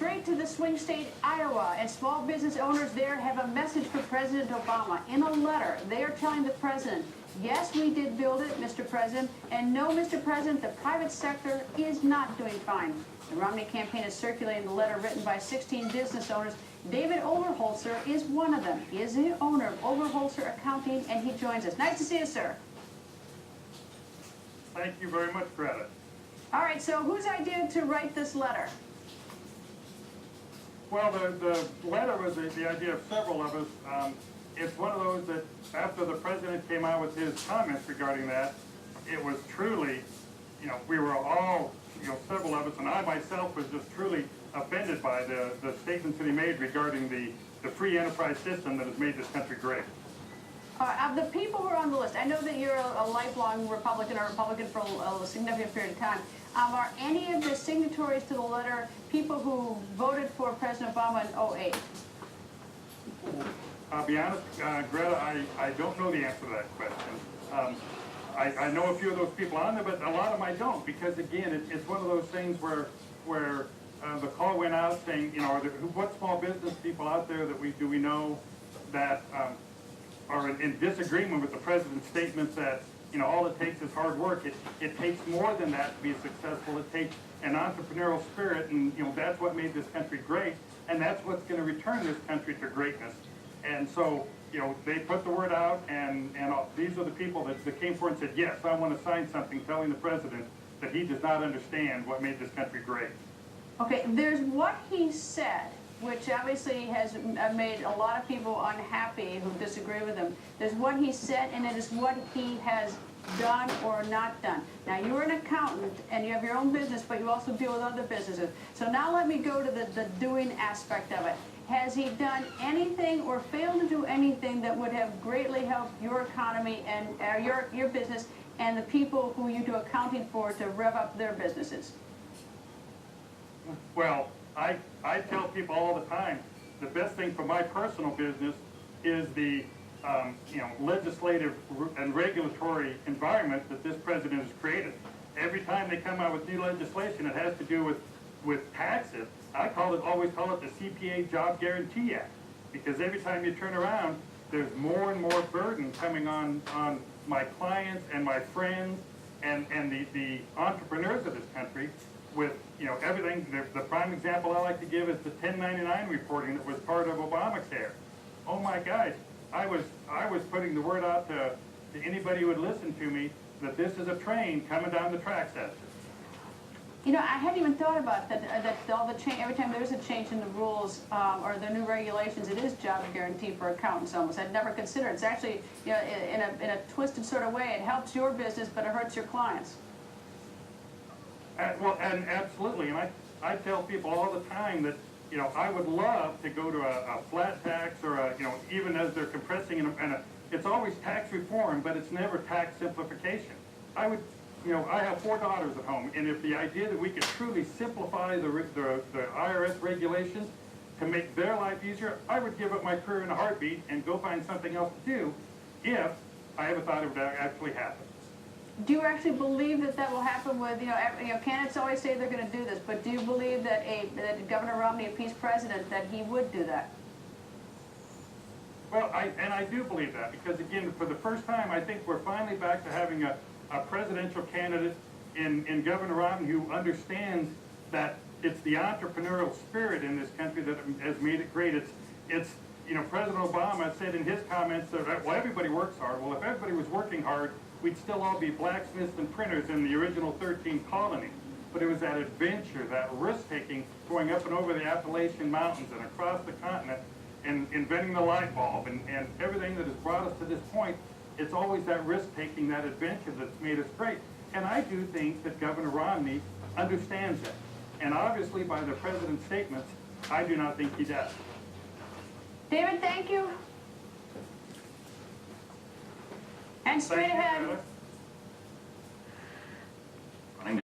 straight to the swing state, Iowa, and small business owners there have a message for President Obama. In a letter, they are telling the president, yes, we did build it, Mr. President, and no, Mr. President, the private sector is not doing fine. The Romney campaign is circulating the letter written by 16 business owners. David Overholtzer is one of them. He is the owner of Overholtzer Accounting, and he joins us. Nice to see you, sir. Thank you very much, Greta. All right, so whose idea to write this letter? Well, the letter was the idea of several of us. It's one of those that after the president came out with his comments regarding that, it was truly, we were all, several of us, and I myself was just truly offended by the statements that he made regarding the free enterprise system that has made this country great. Of the people who are on the list, I know that you're a lifelong Republican or Republican for a significant period of time. Are any of the signatories to the letter people who voted for President Obama in 2008? I'll be honest, Greta, I don't know the answer to that question. I know a few of those people on there, but a lot of them I don't, because again, it's one of those things where the call went out saying, what small business people out there that we know that are in disagreement with the president's statements that all it takes is hard work. It takes more than that to be successful. It takes an entrepreneurial spirit, and that's what made this country great, and that's what's going to return this country to greatness. And so, they put the word out, and these are the people that came forward and said, yes, I want to sign something telling the president that he does not understand what made this country great. Okay, there's what he said, which obviously has made a lot of people unhappy who disagree with him. There's what he said, and it is what he has done or not done. Now, you're an accountant, and you have your own business, but you also deal with other businesses. So now let me go to the doing aspect of it. Has he done anything or failed to do anything that would have greatly helped your economy and your business and the people who you do accounting for to rev up their businesses? Well, I tell people all the time, the best thing for my personal business is the legislative and regulatory environment that this president has created. Every time they come out with new legislation, it has to do with taxes. I always call it the CPA Job Guarantee Act, because every time you turn around, there's more and more burden coming on my clients and my friends and the entrepreneurs of this country with everything. The prime example I like to give is the 1099 reporting that was part of Obamacare. Oh my gosh, I was putting the word out to anybody who would listen to me that this is a train coming down the tracks at you. I hadn't even thought about that all the change, every time there's a change in the rules or the new regulations, it is job guarantee for accountants almost. I'd never considered it. It's actually, in a twisted sort of way, it helps your business, but it hurts your clients. And absolutely, and I tell people all the time that I would love to go to a flat tax or even as they're compressing it's always tax reform, but it's never tax simplification. I have 4 daughters at home, and if the idea that we could truly simplify the IRS regulations to make their life easier, I would give up my career in a heartbeat and go find something else to do if I ever thought it would actually happen. Do you actually believe that will happen with, candidates always say they're going to do this, but do you believe that Governor Romney, a peace president, that he would do that? Well, I do believe that, because again, for the first time, I think we're finally back to having a presidential candidate in Governor Romney who understands that it's the entrepreneurial spirit in this country that has made it great. It's President Obama said in his comments that, well, everybody works hard. Well, if everybody was working hard, we'd still all be blacksmiths and printers in the original 13 colonies. But it was that adventure, that risk-taking, going up and over the Appalachian Mountains and across the continent and inventing the light bulb and everything that has brought us to this point. It's always that risk-taking, that adventure that's made us great. And I do think that Governor Romney understands that. And obviously, by the president's statements, I do not think he does. David, thank you. And straight ahead.